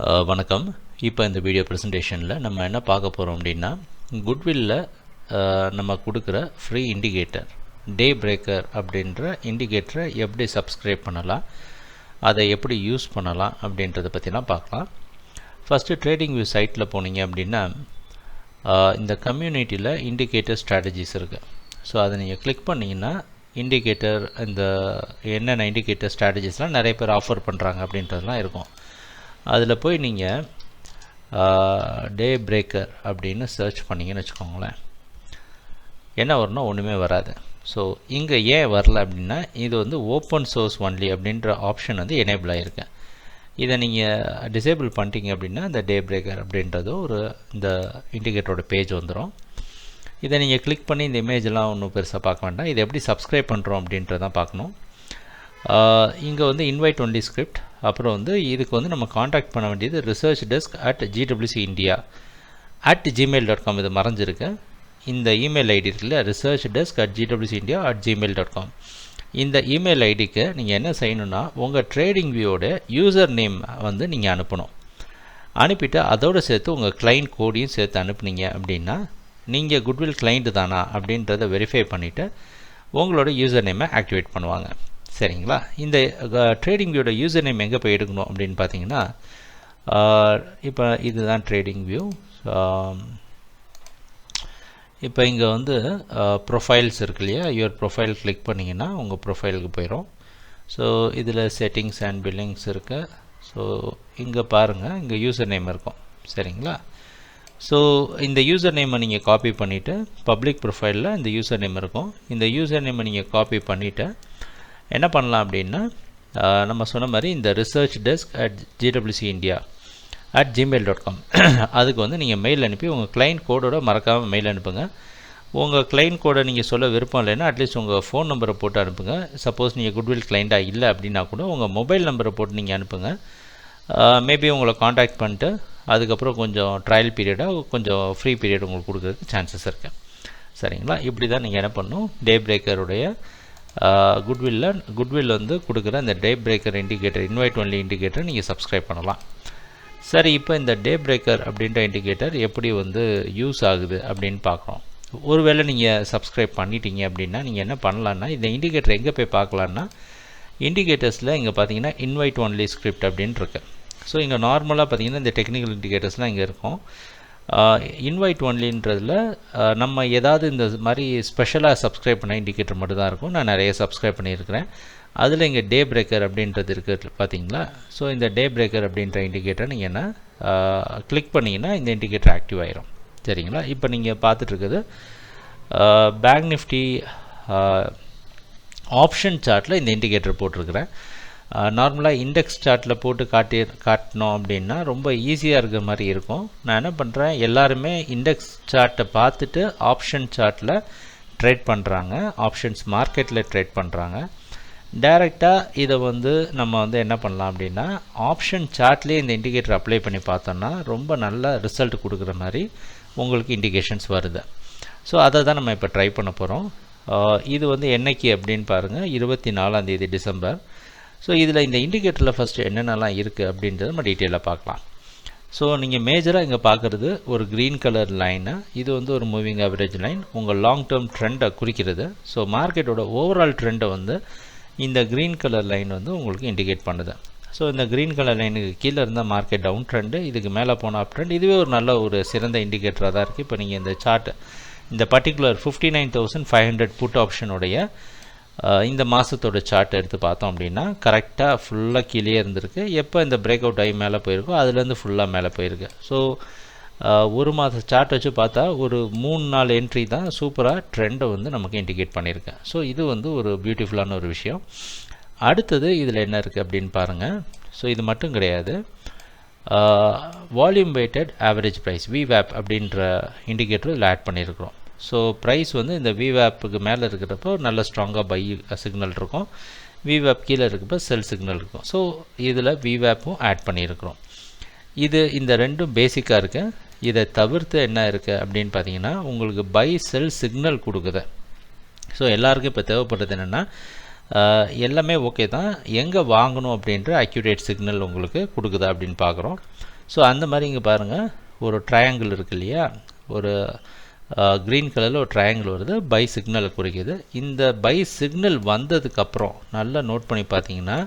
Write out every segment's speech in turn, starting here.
வணக்கம். இப்போ இந்த வீடியோ ப்ரெசன்டேஷனில் நம்ம என்ன பார்க்க போகிறோம் அப்படின்னா, குட்வில்ல நம்ம கொடுக்குற ஃப்ரீ இண்டிகேட்டர் டே பிரேக்கர் அப்படின்ற இண்டிகேட்டரை எப்படி சப்ஸ்கிரைப் பண்ணலாம், அதை எப்படி யூஸ் பண்ணலாம் அப்படின்றத பற்றிலாம் பார்க்கலாம். ஃபஸ்ட்டு ட்ரேடிங் வியூ சைட்டில் போனீங்க அப்படின்னா, இந்த கம்யூனிட்டியில் இண்டிகேட்டர் ஸ்ட்ராட்டஜிஸ் இருக்குது. ஸோ அதை நீங்கள் கிளிக் பண்ணிங்கன்னா இண்டிகேட்டர் இந்த என்னென்ன இண்டிகேட்டர் ஸ்ட்ராட்டஜிஸ்லாம் நிறைய பேர் ஆஃபர் பண்ணுறாங்க அப்படின்றதுலாம் இருக்கும். அதில் போய் நீங்கள் டே பிரேக்கர் அப்படின்னு சர்ச் பண்ணிங்கன்னு வச்சுக்கோங்களேன், என்ன வரணும், ஒன்றுமே வராது. ஸோ இங்கே ஏன் வரல அப்படின்னா, இது வந்து ஓப்பன் சோர்ஸ் ஒன்லி அப்படின்ற ஆப்ஷன் வந்து எனேபிள் ஆகிருக்கு. இதை நீங்கள் டிசேபிள் பண்ணிட்டீங்க அப்படின்னா இந்த டே பிரேக்கர் அப்படின்றது இந்த இண்டிகேட்டரோட பேஜ் வந்துடும். இதை நீங்கள் கிளிக் பண்ணி இந்த இமேஜெலாம் ஒன்றும் பெருசாக பார்க்க வேண்டாம். இதை எப்படி சப்ஸ்கிரைப் பண்ணுறோம் அப்படின்றதான் பார்க்கணும். இங்கே வந்து இன்வைட் ஒன்லி ஸ்கிரிப்ட், அப்புறம் வந்து இதுக்கு வந்து நம்ம காண்டாக்ட் பண்ண வேண்டியது researchdesk@gwcindia@gmail.com. இது மறைஞ்சிருக்கு. இந்த இமெயில் ஐடி இருக்குல்ல, researchdesk@gwcindia@gmail.com. இந்த இமெயில் ஐடிக்கு நீங்கள் என்ன செய்யணுன்னா, உங்கள் ட்ரேடிங் வியூவோட யூசர் நேம் வந்து நீங்கள் அனுப்பணும். அனுப்பிட்டு அதோடு சேர்த்து உங்கள் கிளைண்ட் கோடையும் சேர்த்து அனுப்புனீங்க அப்படின்னா, நீங்கள் குட்வில் கிளைண்ட்டு தானா அப்படின்றத வெரிஃபை பண்ணிவிட்டு உங்களோட யூசர் நேமை ஆக்டிவேட் பண்ணுவாங்க. சரிங்களா? இந்த ட்ரேடிங் வியூவோட யூசர் நேம் எங்கே போய் எடுக்கணும் அப்படின்னு பார்த்தீங்கன்னா, இப்போ இதுதான் ட்ரேடிங் வியூ. இப்போ இங்கே வந்து ப்ரொஃபைல்ஸ் இருக்கு இல்லையா, யுவர் ப்ரொஃபைல் கிளிக் பண்ணிங்கன்னா உங்கள் ப்ரொஃபைலுக்கு போயிடும். ஸோ இதில் செட்டிங்ஸ் அண்ட் பில்லிங்ஸ் இருக்குது. ஸோ இங்கே பாருங்கள், இங்கே யூசர் நேம் இருக்கும். சரிங்களா? ஸோ இந்த யூசர் நேமை நீங்கள் காப்பி பண்ணிவிட்டு, பப்ளிக் ப்ரொஃபைலில் இந்த யூசர் நேம் இருக்கும். இந்த யூசர் நேமை நீங்கள் காப்பி பண்ணிவிட்டு என்ன பண்ணலாம் அப்படின்னா, நம்ம சொன்ன மாதிரி இந்த researchdesk@gwcindia@gmail.com அதுக்கு வந்து நீங்கள் மெயில் அனுப்பி உங்கள் கிளைண்ட் கோடோட மறக்காமல் மெயில் அனுப்புங்க. உங்கள் கிளைண்ட் கோடை நீங்கள் சொல்ல விருப்பம் இல்லைன்னா அட்லீஸ்ட் உங்கள் ஃபோன் நம்பரை போட்டு அனுப்புங்க. சப்போஸ் நீங்கள் குட்வில் கிளைண்ட்டாக இல்லை அப்படின்னா கூட உங்கள் மொபைல் நம்பரை போட்டு நீங்கள் அனுப்புங்க. மேபி உங்களை காண்டாக்ட் பண்ணிட்டு அதுக்கப்புறம் கொஞ்சம் ட்ரையல் பீரியடாக கொஞ்சம் ஃப்ரீ பீரியட் உங்களுக்கு கொடுக்குறதுக்கு சான்சஸ் இருக்குது. சரிங்களா? இப்படி தான் நீங்கள் என்ன பண்ணணும், டே பிரேக்கருடைய குட்வில் வந்து கொடுக்குற இந்த day breaker indicator, invite only indicator நீங்கள் சப்ஸ்கிரைப் பண்ணலாம். சரி, இப்போ இந்த டே பிரேக்கர் அப்படின்ற இண்டிகேட்டர் எப்படி வந்து யூஸ் ஆகுது அப்படின்னு பார்க்குறோம். ஒருவேளை நீங்கள் சப்ஸ்கிரைப் பண்ணிட்டீங்க அப்படின்னா நீங்கள் என்ன பண்ணலான்னா, இந்த இண்டிகேட்டர் எங்கே போய் பார்க்கலான்னா, இண்டிகேட்டர்ஸில் இங்கே பார்த்தீங்கன்னா இன்வைட் ஒன்லி ஸ்கிரிப்ட் அப்படின்னு இருக்கு. ஸோ இங்கே நார்மலாக பார்த்தீங்கன்னா இந்த டெக்னிக்கல் இண்டிகேட்டர்ஸ்லாம் இங்கே இருக்கும். இன்வைட் ஒன்லின்றதில் நம்ம ஏதாவது இந்த மாதிரி ஸ்பெஷலாக சப்ஸ்கிரைப் பண்ண இண்டிகேட்டர் மட்டும் தான் இருக்கும். நான் நிறைய சப்ஸ்கிரைப் பண்ணியிருக்கிறேன். அதில் இங்கே டே பிரேக்கர் அப்படின்றது இருக்குது பார்த்தீங்களா? ஸோ இந்த டே பிரேக்கர் அப்படின்ற இண்டிகேட்டர் நீங்கள் என்ன கிளிக் பண்ணிங்கன்னா இந்த இண்டிகேட்டர் ஆக்டிவ் ஆகிரும். சரிங்களா? இப்போ நீங்கள் பார்த்துட்ருக்குது பேங்க் நிஃப்டி ஆப்ஷன் சார்ட்டில் இந்த இண்டிகேட்டர் போட்டிருக்கிறேன். நார்மலாக இண்டெக்ஸ் சார்ட்டில் போட்டு காட்டினோம் அப்படின்னா ரொம்ப ஈஸியாக இருக்கிற மாதிரி இருக்கும். நான் என்ன பண்ணுறேன், எல்லாருமே இண்டெக்ஸ் சார்ட்டை பார்த்துட்டு ஆப்ஷன் சார்ட்டில் ட்ரேட் பண்ணுறாங்க, ஆப்ஷன்ஸ் மார்க்கெட்டில் ட்ரேட் பண்ணுறாங்க. டைரெக்டாக இதை வந்து நம்ம வந்து என்ன பண்ணலாம் அப்படின்னா, ஆப்ஷன் சார்ட்லேயே இந்த இண்டிகேட்டர் அப்ளை பண்ணி பார்த்தோன்னா ரொம்ப நல்ல ரிசல்ட் கொடுக்குற மாதிரி உங்களுக்கு இண்டிகேஷன்ஸ் வருது. ஸோ அதை தான் நம்ம இப்போ ட்ரை பண்ண போகிறோம். இது வந்து என்னைக்கு அப்படின்னு பாருங்கள், 24 டிசம்பர். ஸோ இதில் இந்த இண்டிகேட்டரில் ஃபஸ்ட்டு என்னென்னலாம் இருக்குது அப்படின்றத நம்ம டீட்டெயிலாக பார்க்கலாம். ஸோ நீங்கள் மேஜராக இங்கே பார்க்குறது ஒரு க்ரீன் கலர் லைனு, இது வந்து ஒரு மூவிங் ஆவரேஜ் லைன், உங்கள் லாங் டேர்ம் ட்ரெண்டை குறிக்கிறது. ஸோ மார்க்கெட்டோட ஓவரால் ட்ரெண்டை வந்து இந்த க்ரீன் கலர் லைன் வந்து உங்களுக்கு இண்டிகேட் பண்ணுது. ஸோ இந்த க்ரீன் கலர் லைனுக்கு கீழே இருந்தால் மார்க்கெட் டவுன் ட்ரெண்டு, இதுக்கு மேலே போனால் அப் ட்ரெண்ட். இதுவே ஒரு நல்ல ஒரு சிறந்த இண்டிகேட்டராக தான் இருக்குது. இப்போ நீங்கள் இந்த சார்ட், இந்த பர்டிகுலர் 59,500 புட் ஆப்ஷனுடைய இந்த மாதத்தோட சார்ட் எடுத்து பார்த்தோம் அப்படின்னா கரெக்டாக ஃபுல்லாக கீழே இருந்திருக்கு. எப்போ இந்த பிரேக் அவுட் ஆகி மேலே போயிருக்கோ அதுலேருந்து ஃபுல்லாக மேலே போயிருக்கு. ஸோ ஒரு மாத சார்ட் வச்சு பார்த்தா ஒரு 3-4 என்ட்ரி தான் சூப்பராக ட்ரெண்டை வந்து நமக்கு இண்டிகேட் பண்ணியிருக்கேன். ஸோ இது வந்து ஒரு பியூட்டிஃபுல்லான ஒரு விஷயம். அடுத்தது இதில் என்ன இருக்குது அப்படின்னு பாருங்கள். ஸோ இது மட்டும் கிடையாது, வால்யூம் வெயிட்டட் ஆவரேஜ் ப்ரைஸ் விவேப் அப்படின்ற இண்டிகேட்டர் இதில் ஆட் பண்ணியிருக்கிறோம். ஸோ ப்ரைஸ் வந்து இந்த விவேப்புக்கு மேலே இருக்கிறப்போ நல்ல ஸ்ட்ராங்காக பை சிக்னல் இருக்கும், விவேப் கீழே இருக்கிறப்ப செல் சிக்னல் இருக்கும். ஸோ இதில் விவேப்பும் ஆட் பண்ணியிருக்கிறோம். இந்த ரெண்டும் பேசிக்காக இருக்குது. இதை தவிர்த்து என்ன இருக்குது அப்படின்னு பார்த்தீங்கன்னா, உங்களுக்கு பை செல் சிக்னல் கொடுக்குது. ஸோ எல்லாருக்கும் இப்போ தேவைப்படுறது என்னென்னா, எல்லாமே ஓகே தான். எங்கே வாங்கணும் அப்படின்ற அக்யூரேட் சிக்னல் உங்களுக்கு கொடுக்குதா அப்படின்னு பார்க்குறோம். ஸோ அந்த மாதிரி இங்கே பாருங்கள், ஒரு ட்ரையாங்கிள் இருக்குது இல்லையா, ஒரு க்ரீன் கலரில் ஒரு ட்ரையாங்கிள் வருது, பை சிக்னலை குறிக்குது. இந்த பை சிக்னல் வந்ததுக்கப்புறம் நல்லா நோட் பண்ணி பார்த்தீங்கன்னா,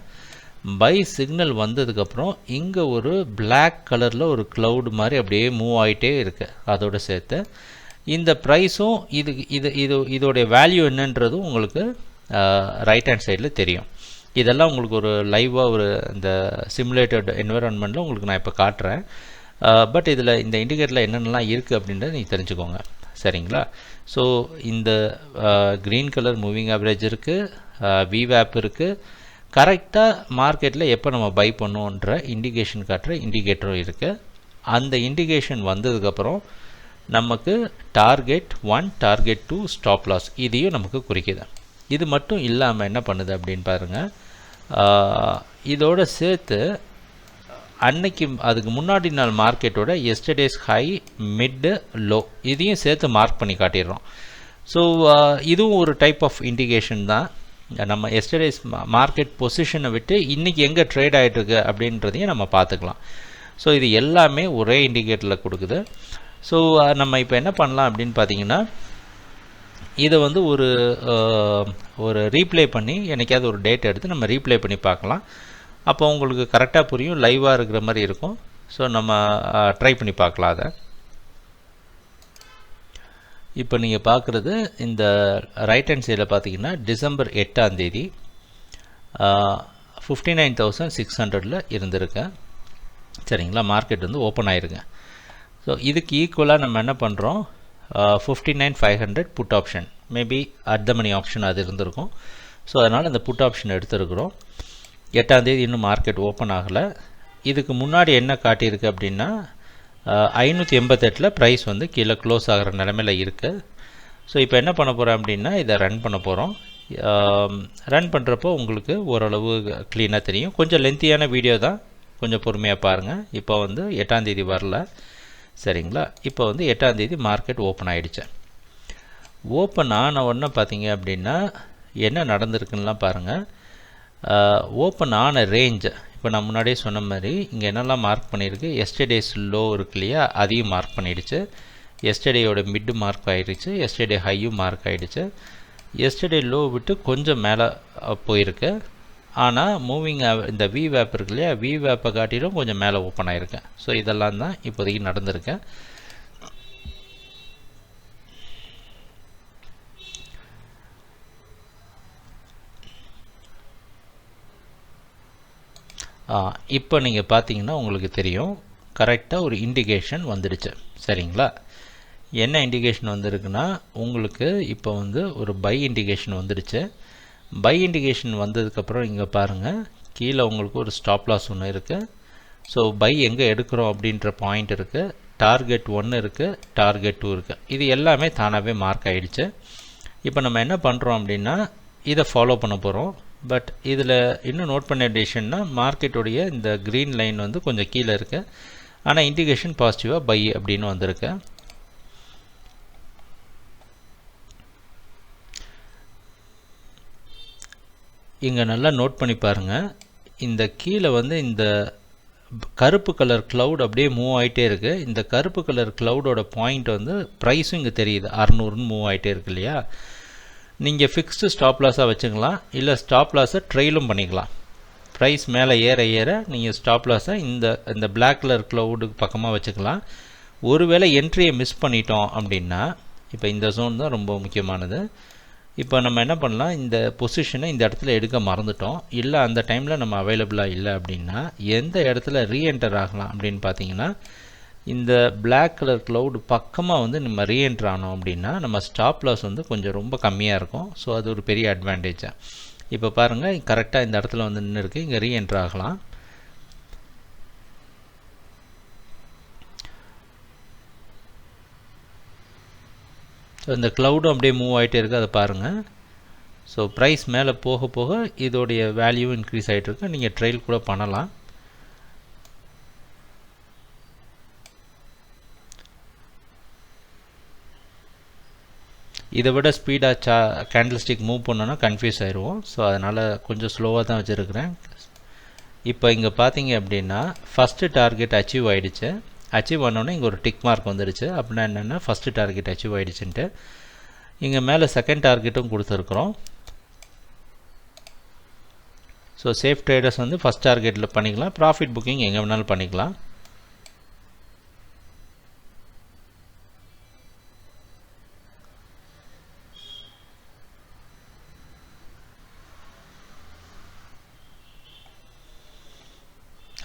பை சிக்னல் வந்ததுக்கப்புறம் இங்கே ஒரு பிளாக் கலரில் ஒரு க்ளவுட் மாதிரி அப்படியே மூவ் ஆகிட்டே இருக்குது. அதோடு சேர்த்து இந்த ப்ரைஸும் இதோடைய வேல்யூ என்னன்றதும் உங்களுக்கு ரைட் ஹேண்ட் சைடில் தெரியும். இதெல்லாம் உங்களுக்கு ஒரு லைவாக ஒரு இந்த சிமுலேட்டட் என்விரான்மெண்ட்டில் உங்களுக்கு நான் இப்போ காட்டுறேன். பட் இதில் இந்த இண்டிகேட்டரில் என்னென்னலாம் இருக்குது அப்படின்றத நீங்கள் தெரிஞ்சுக்கோங்க, சரிங்களா? ஸோ இந்த க்ரீன் கலர் மூவிங் ஆவரேஜ் இருக்குது, விவேப் இருக்குது, கரெக்டாக மார்க்கெட்டில் எப்போ நம்ம பை பண்ணுவோன்ற இண்டிகேஷன் காட்டுற இண்டிகேட்டரும் இருக்குது. அந்த இண்டிகேஷன் வந்ததுக்கப்புறம் நமக்கு டார்கெட் 1, டார்கெட் 2, ஸ்டாப் லாஸ் இதையும் நமக்கு குறிக்குது. இது மட்டும் இல்லாமல் என்ன பண்ணுது அப்படின்னு பாருங்கள், இதோடு சேர்த்து அன்னைக்கு அதுக்கு முன்னாடி நாள் மார்க்கெட்டோட எஸ்டர்டேஸ் ஹை, மிட்டு, லோ இதையும் சேர்த்து மார்க் பண்ணி காட்டிடுறோம். ஸோ இதுவும் ஒரு டைப் ஆஃப் இண்டிகேஷன் தான். நம்ம எஸ்டர்டேஸ் மார்க்கெட் பொசிஷனை விட்டு இன்றைக்கி எங்கே ட்ரேட் ஆகிட்டுருக்கு அப்படின்றதையும் நம்ம பார்த்துக்கலாம். ஸோ இது எல்லாமே ஒரே இண்டிகேட்டரில் கொடுக்குது. ஸோ நம்ம இப்போ என்ன பண்ணலாம் அப்படின்னு பார்த்தீங்கன்னா, இதை வந்து ஒரு ரீப்ளே பண்ணி என்னைக்காவது ஒரு டேட் எடுத்து நம்ம ரீப்ளே பண்ணி பார்க்கலாம். அப்போ உங்களுக்கு கரெக்டாக புரியும், லைவாக இருக்கிற மாதிரி இருக்கும். ஸோ நம்ம ட்ரை பண்ணி பார்க்கலாம் அதை. இப்போ நீங்கள் பார்க்குறது இந்த ரைட் ஹேண்ட் சைடில் பார்த்தீங்கன்னா டிசம்பர் 8ஆம் தேதி 59,600 இருந்திருக்கேன், சரிங்களா? மார்க்கெட் வந்து ஓப்பன் ஆகிருங்க. ஸோ இதுக்கு ஈக்குவலாக நம்ம என்ன பண்ணுறோம், 59,500 put option, maybe at the money option அது இருந்திருக்கும். ஸோ அதனால் அந்த புட் ஆப்ஷன் எடுத்துருக்குறோம். 8ஆம் தேதி இன்னும் மார்க்கெட் ஓப்பன் ஆகலை. இதுக்கு முன்னாடி என்ன காட்டியிருக்கு அப்படின்னா 588 ப்ரைஸ் வந்து கீழே க்ளோஸ் ஆகிற நிலமையில் இருக்குது. ஸோ இப்போ என்ன பண்ண போகிறோம் அப்படின்னா, இதை ரன் பண்ண போகிறோம். ரன் பண்ணுறப்போ உங்களுக்கு ஓரளவு க்ளீனாக தெரியும். கொஞ்சம் லென்த்தியான வீடியோ தான், கொஞ்சம் பொறுமையாக பாருங்கள். இப்போ வந்து 8ஆம் தேதி வரல, சரிங்களா? இப்போ வந்து 8ஆம் தேதி மார்க்கெட் ஓப்பன் ஆகிடுச்சு. ஓப்பன் ஆன உடனே பார்த்தீங்க அப்படின்னா என்ன நடந்திருக்குன்னெலாம் பாருங்கள். ஓப்பன் ஆன ரேஞ்சு இப்போ நான் முன்னாடியே சொன்ன மாதிரி இங்கே என்னெல்லாம் மார்க் பண்ணியிருக்கு, எஸ்டர்டேஸ் லோ இருக்கு இல்லையா, அதையும் மார்க் பண்ணிடுச்சு. எஸ்டர்டேயோட மிட்டு மார்க் ஆகிடுச்சு, எஸ்டர்டே ஹையும் மார்க் ஆகிடுச்சு. எஸ்டர்டே லோ விட்டு கொஞ்சம் மேலே போயிருக்கு. ஆனால் மூவிங் இந்த விவேப் இருக்கு இல்லையா, விவேப்பை காட்டிலும் கொஞ்சம் மேலே ஓப்பன் ஆகிருக்கு. ஸோ இதெல்லாம் தான் இப்போதைக்கு நடந்திருக்கு. இப்போ நீங்கள் பார்த்தீங்கன்னா உங்களுக்கு தெரியும், கரெக்டாக ஒரு இண்டிகேஷன் வந்துடுச்சு, சரிங்களா? என்ன இண்டிகேஷன் வந்திருக்குன்னா, உங்களுக்கு இப்போ வந்து ஒரு பை இண்டிகேஷன் வந்துடுச்சு. பை இண்டிகேஷன் வந்ததுக்கப்புறம் இங்கே பாருங்கள், கீழே உங்களுக்கு ஒரு ஸ்டாப் லாஸ் ஒன்று இருக்குது. ஸோ பை எங்கே எடுக்கிறோம் அப்படின்ற பாயிண்ட் இருக்குது, டார்கெட் 1 இருக்குது, டார்கெட் 2 இருக்குது. இது எல்லாமே தானாகவே மார்க் ஆகிடுச்சு. இப்போ நம்ம என்ன பண்ணுறோம் அப்படின்னா, இதை ஃபாலோ பண்ண போகிறோம். பட் இதில் இன்னும் நோட் பண்ண டிசிஷன்னா, மார்க்கெட்டுடைய இந்த க்ரீன் லைன் வந்து கொஞ்சம் கீழே இருக்குது, ஆனால் இண்டிகேஷன் பாசிட்டிவாக பை அப்படின்னு வந்திருக்கு. இங்கே நல்லா நோட் பண்ணி பாருங்கள், இந்த கீழே வந்து இந்த கருப்பு கலர் க்ளவுட் அப்படியே மூவ் ஆகிட்டே இருக்குது. இந்த கருப்பு கலர் க்ளவுடோட பாயிண்ட் வந்து ப்ரைஸும் இங்கே தெரியுது, 600ன்னு மூவ் ஆகிட்டே இருக்கு இல்லையா. நீங்கள் ஃபிக்ஸ்டு ஸ்டாப் லாஸாக வச்சுக்கலாம், இல்லை ஸ்டாப் லாஸை ட்ரெயிலும் பண்ணிக்கலாம். ப்ரைஸ் மேலே ஏற ஏற நீங்கள் ஸ்டாப் லாஸை இந்த பிளாக் கலர் க்ளவுடுக்கு பக்கமாக வச்சுக்கலாம். ஒருவேளை என்ட்ரியை மிஸ் பண்ணிட்டோம் அப்படின்னா, இப்போ இந்த ஜோன் தான் ரொம்ப முக்கியமானது. இப்போ நம்ம என்ன பண்ணலாம், இந்த பொசிஷனை இந்த இடத்துல எடுக்க மறந்துட்டோம், இல்லை அந்த டைமில் நம்ம அவைலபிளாக இல்லை அப்படின்னா எந்த இடத்துல ரீஎன்டர் ஆகலாம் அப்படின்னு பார்த்தீங்கன்னா, இந்த பிளாக் கலர் க்ளவுட் பக்கமாக வந்து நம்ம ரீஎன்ட்ரு ஆனோம் அப்படின்னா நம்ம ஸ்டாப் லாஸ் வந்து கொஞ்சம் ரொம்ப கம்மியாக இருக்கும். ஸோ அது ஒரு பெரிய அட்வான்டேஜ். இப்போ பாருங்கள், கரெக்டாக இந்த இடத்துல வந்து நின்று இருக்குது, இங்கே ரீஎன்ட்ரு ஆகலாம். ஸோ இந்த க்ளவுடும் அப்படியே மூவ் ஆகிட்டே இருக்குது, அதை பாருங்கள். ஸோ ப்ரைஸ் மேலே போக போக இதோடைய வேல்யூ இன்க்ரீஸ் ஆகிட்டுருக்கு, நீங்கள் ட்ரெயில் கூட பண்ணலாம். இதை விட ஸ்பீடாக கேண்டில் ஸ்டிக் மூவ் பண்ணோன்னா கன்ஃபியூஸ் ஆயிடுவோம். ஸோ அதனால் கொஞ்சம் ஸ்லோவாக தான் வச்சுருக்கிறேன். இப்போ இங்கே பார்த்தீங்க அப்படின்னா ஃபஸ்ட்டு டார்கெட் அச்சீவ் ஆகிடுச்சு. அச்சீவ் ஆனோடனே இங்கே ஒரு டிக் மார்க் வந்துடுச்சு. அப்படின்னா என்னென்னா ஃபஸ்ட்டு டார்கெட் அச்சீவ் ஆகிடுச்சுன்ட்டு. இங்கே மேலே செகண்ட் டார்கெட்டும் கொடுத்துருக்குறோம். ஸோ சேஃப் ட்ரேடர்ஸ் வந்து ஃபஸ்ட் டார்கெட்டில் பண்ணிக்கலாம். ப்ராஃபிட் புக்கிங் எங்கே வேணாலும் பண்ணிக்கலாம்.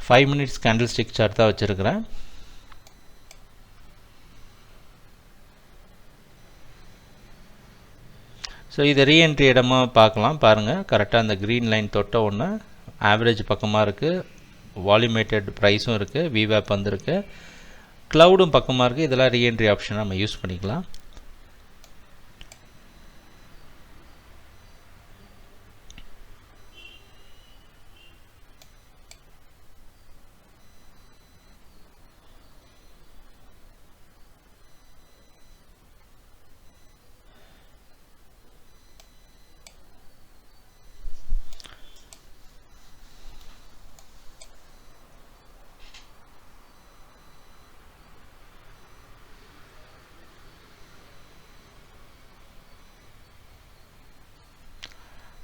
Five minutes candlestick chart தான் வச்சுருக்கிறேன். ஸோ இதை ரீஎன்ட்ரி இடமா பார்க்கலாம். பாருங்கள், கரெக்டாக அந்த க்ரீன் லைன் தொட்ட ஒன்று ஆவரேஜ் பக்கமாக இருக்குது, வால்யூமேட்டட் ப்ரைஸும் இருக்குது, விவேப் வந்திருக்கு, க்ளவுடும் பக்கமாக இருக்குது. இதெல்லாம் ரீஎன்ட்ரி ஆப்ஷன் நம்ம யூஸ் பண்ணிக்கலாம்.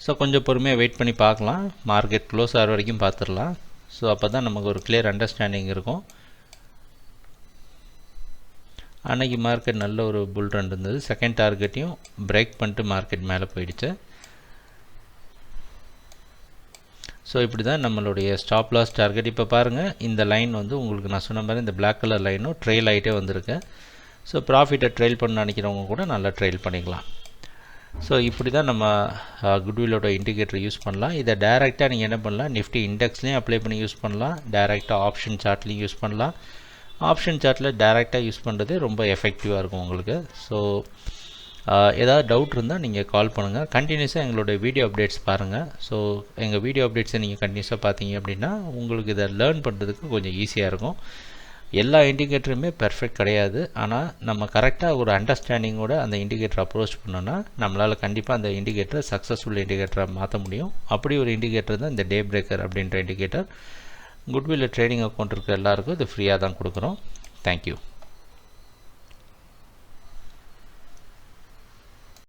ஸோ கொஞ்சம் பொறுமையாக வெயிட் பண்ணி பார்க்கலாம். மார்க்கெட் க்ளோஸ் ஆகிற வரைக்கும் பார்த்துடலாம். ஸோ அப்போ தான் நமக்கு ஒரு கிளியர் அண்டர்ஸ்டாண்டிங் இருக்கும். அன்றைக்கி மார்க்கெட் நல்ல ஒரு புல் ரன் இருந்தது. செகண்ட் டார்கெட்டையும் பிரேக் பண்ணிட்டு மார்க்கெட் மேலே போயிடுச்சு. ஸோ இப்படி தான் நம்மளுடைய ஸ்டாப் லாஸ் டார்கெட். இப்போ பாருங்கள், இந்த லைன் வந்து உங்களுக்கு நான் சொன்ன மாதிரி இந்த பிளாக் கலர் லைனும் ட்ரெயில் ஆகிட்டே வந்திருக்கு. ஸோ ப்ராஃபிட்டை ட்ரெயில் பண்ண நினைக்கிறவங்க கூட நல்லா ட்ரெயில் பண்ணிக்கலாம். ஸோ இப்படி தான் நம்ம குட்வில்லோட இண்டிகேட்டர் யூஸ் பண்ணலாம். இதை டைரெக்டாக நீங்கள் என்ன பண்ணலாம், நிஃப்டி இண்டெக்ஸ்லேயும் அப்ளை பண்ணி யூஸ் பண்ணலாம், டைரெக்டாக ஆப்ஷன் சார்ட்லேயும் யூஸ் பண்ணலாம். ஆப்ஷன் சார்ட்டில் டைரெக்டாக யூஸ் பண்ணுறது ரொம்ப எஃபெக்டிவாக இருக்கும் உங்களுக்கு. ஸோ ஏதாவது டவுட் இருந்தால் நீங்கள் கால் பண்ணுங்கள். கண்டினியூஸாக எங்களோட வீடியோ அப்டேட்ஸ் பாருங்கள். ஸோ எங்கள் வீடியோ அப்டேட்ஸை நீங்கள் கண்டினியூஸாக பார்த்தீங்க அப்படின்னா உங்களுக்கு இதை லேர்ன் பண்ணுறதுக்கு கொஞ்சம் ஈஸியாக இருக்கும். எல்லா இண்டிகேட்டருமே பெர்ஃபெக்ட் கிடையாது. ஆனால் நம்ம கரெக்டாக ஒரு அண்டர்ஸ்டாண்டிங்கோட அந்த இண்டிகேட்டர் அப்ரோச் பண்ணோன்னா நம்மளால் கண்டிப்பாக அந்த இண்டிகேட்டர் சக்ஸஸ்ஃபுல் இண்டிகேட்டராக மாற்ற முடியும். அப்படி ஒரு இண்டிகேட்டர் தான் இந்த டே பிரேக்கர் அப்படின்ற இண்டிகேட்டர். குட்வில் ட்ரேடிங் அக்கௌண்ட் இருக்கிற எல்லாருக்கும் இது ஃப்ரீயாக தான் கொடுக்குறோம். தேங்க்யூ.